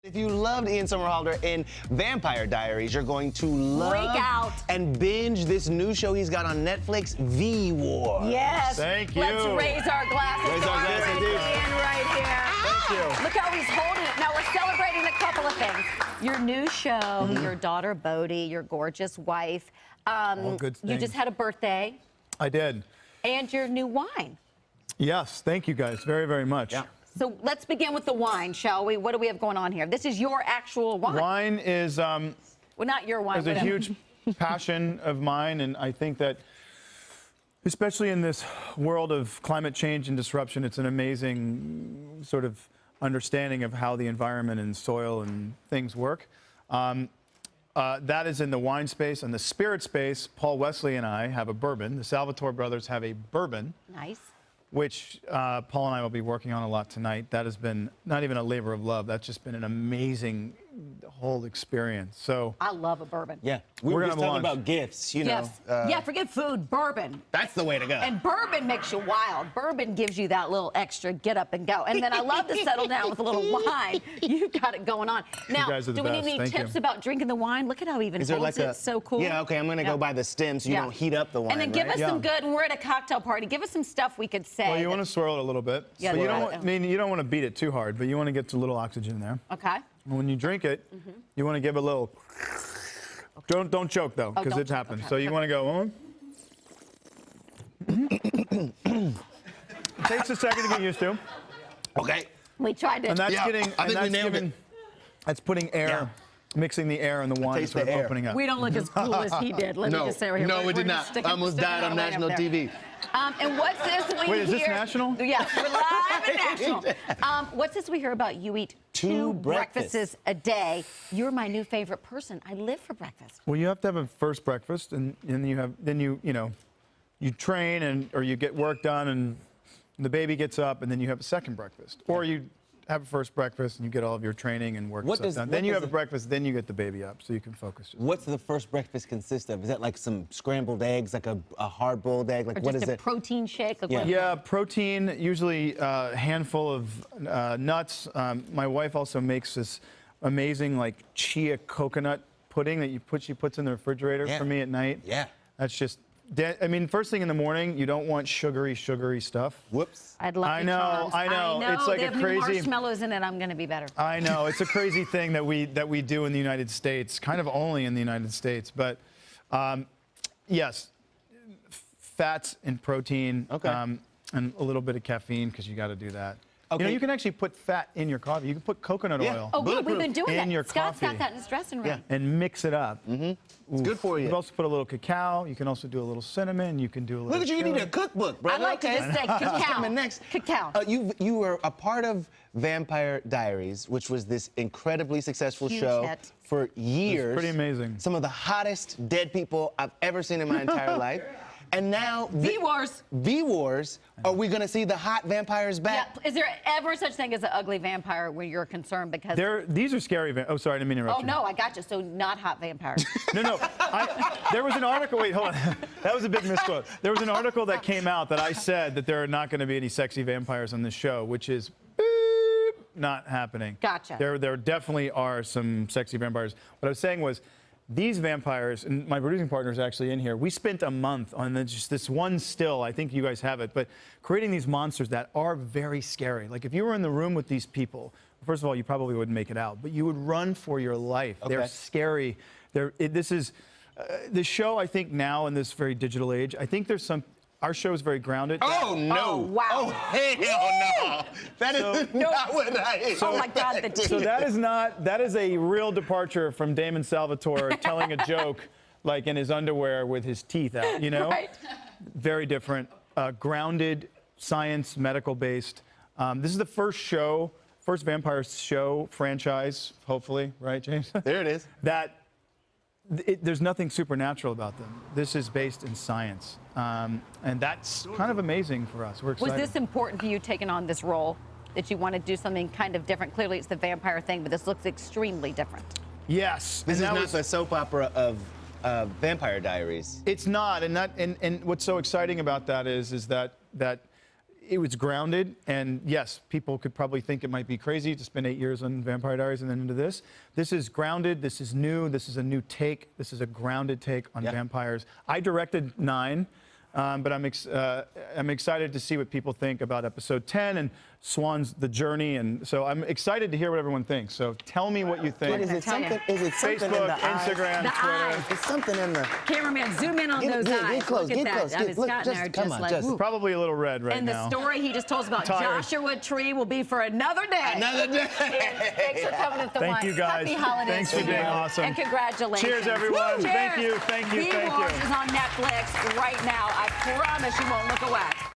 If you loved Ian Somerhalder in Vampire Diaries, you're going to love and binge this new show he's got on Netflix, V-Wars. Yes. Thank you. Let's raise our glasses. Raise our glasses, to dude. Ian right here. Thank you. Look how he's holding it. Now we're celebrating a couple of things. Your new show, your daughter Bodhi, your gorgeous wife. All good things. You just had a birthday. I did. And your new wine. Yes, thank you guys very, very much. Yeah. So let's begin with the wine, shall we? What do we have going on here? This is your actual wine. Wine is Well, not your wine. a huge passion of mine, and I think that, especially in this world of climate change and disruption, it's an amazing sort of understanding of how the environment and soil and things work. That is in the wine space. And the spirit space, Paul Wesley and I have a bourbon. The Salvatore brothers have a bourbon. Nice. Which Paul and I will be working on a lot tonight. That has been not even a labor of love. That's just been an amazing whole experience. So I love a bourbon. Yeah, we We're were gonna just talking launch. about gifts, you know. Yes. Yeah, forget food, bourbon. That's the way to go. And bourbon makes you wild. Bourbon gives you that little extra get up and go. And then I love to settle down with a little wine. You've got it going on. Now, guys are the do we need best. any Thank tips you. about drinking the wine? Look at how even Is there holds like it. a So cool. Yeah, okay, I'm going to go by the stem so you don't heat up the wine, And then give right? us some good, and we're at a cocktail party, give us some stuff we could say. well, you want to swirl it a little bit. Yeah, but you swirl don't. it. I mean, you don't want to beat it too hard, but you want to get a little oxygen in there. Okay. And when you drink it, you want to give a little. Don't choke though, because don't it choke, happens. okay. So you want to go. It takes a second to get used to, Okay. We tried to. and that's Yeah, getting. I and think we that's nailed giving. it. That's putting air, Yeah. mixing the air and the wine, taste sort the of air. opening up. We don't look as cool as he did. Let me just say right here. No, We're we did just not. sticking- I almost sticking died our on way up national there. TV. And what's this we Wait, is hear? this national? Yes, we're live and national. What's this we hear about? You eat two breakfasts a day. You're my new favorite person. I live for breakfast. Well, you have to have a first breakfast, and then you train or you get work done, and the baby gets up, and then you have a second breakfast, or you have a first breakfast and you get all of your training and work stuff done. Then you have a breakfast, then you get the baby up, so you can focus. What's the first breakfast consist of? Is that like some scrambled eggs, like a hard-boiled egg? Like Or what just is a it? protein shake. Like Yeah. what- Yeah, protein, usually a handful of nuts. My wife also makes this amazing like chia coconut pudding that she puts in the refrigerator Yeah. for me at night. Yeah. That's just, I mean, first thing in the morning, you don't want sugary stuff. Whoops. I'd love I to know, try. I know. It's like they a have new crazy- marshmallows in it. I'm going to be better. I know, it's a crazy thing that we do in the United States, kind of only in the United States, but yes, fats and protein, Okay. and a little bit of caffeine because you got to do that. Okay. You know, you can actually put fat in your coffee. You can put coconut Yeah. oil Oh, good. We've Bulletproof. been doing In that. your Scott's got coffee. that in his dressing room. Yeah. and mix it up. It's good for You you. can also put a little cacao. You can also do a little cinnamon. You can do a little. Look at you, you need a chili. cookbook, brother. I like to just say This is cacao. coming next. Cacao. You were a part of Vampire Diaries, which was this incredibly successful Huge show hit. for years. pretty amazing. Some of the hottest dead people I've ever seen in my entire life. And now V-Wars. V-Wars, are we going to see the hot vampires Yeah. back? Is there ever such thing as an ugly vampire where you're concerned because? These are scary. Oh, sorry, I didn't mean to interrupt Oh you. no, I got you. So not hot vampires. No. There was an article. Wait, hold on. That was a big misquote. There was an article that came out that I said that there are not going to be any sexy vampires on this show, which is beep, not happening. Gotcha. There definitely are some sexy vampires. What I was saying was, these vampires, and my producing partner is actually in here, we spent a month on just this one still, I think you guys have it, but creating these monsters that are very scary. Like if you were in the room with these people, first of all, you probably wouldn't make it out, but you would run for your life. Okay. They're scary. This is, the show, I think now in this very digital age, I think there's our show is very grounded. Oh, no. Oh, wow. Oh, hell no. That is not what I Oh my God, the So teeth. that is a real departure from Damon Salvatore telling a joke like in his underwear with his teeth out, you know? Right. Very different, grounded, science, medical based. This is the first vampire show franchise, hopefully, right, James? There it is. There's nothing supernatural about them. This is based in science. And that's kind of amazing for us. We're excited. Was this important for you taking on this role? That you want to do something kind of different? Clearly, it's the vampire thing, but this looks extremely different. Yes. This is and that not was- the soap opera of Vampire Diaries. It's not, and what's so exciting about that is that it was grounded, and yes, people could probably think it might be crazy to spend 8 years on Vampire Diaries and then into this. This is grounded, this is new, this is a new take, this is a grounded take on vampires. I directed 9, but I'm excited to see what people think about episode 10 and Swan's The Journey, and so I'm excited to hear what everyone thinks. So tell me what you think. Is it something Facebook, in the Instagram, the Twitter. eyes. It's something in the... Cameraman, zoom in on those eyes. Get close, Look at get that. close. I mean, Look, Scott just, and I are come just on, like, just... woo. Probably a little red right and now. the story he just told us about Tired. Joshua Tree will be for another day. Another day. Thanks for coming with the Thank wine. you, guys. Happy holidays. Thanks for to being you. awesome. And congratulations. Cheers, everyone. Woo, Thank cheers. you, thank you, thank VÍDEOS you. is on Netflix right now. I promise you won't look away.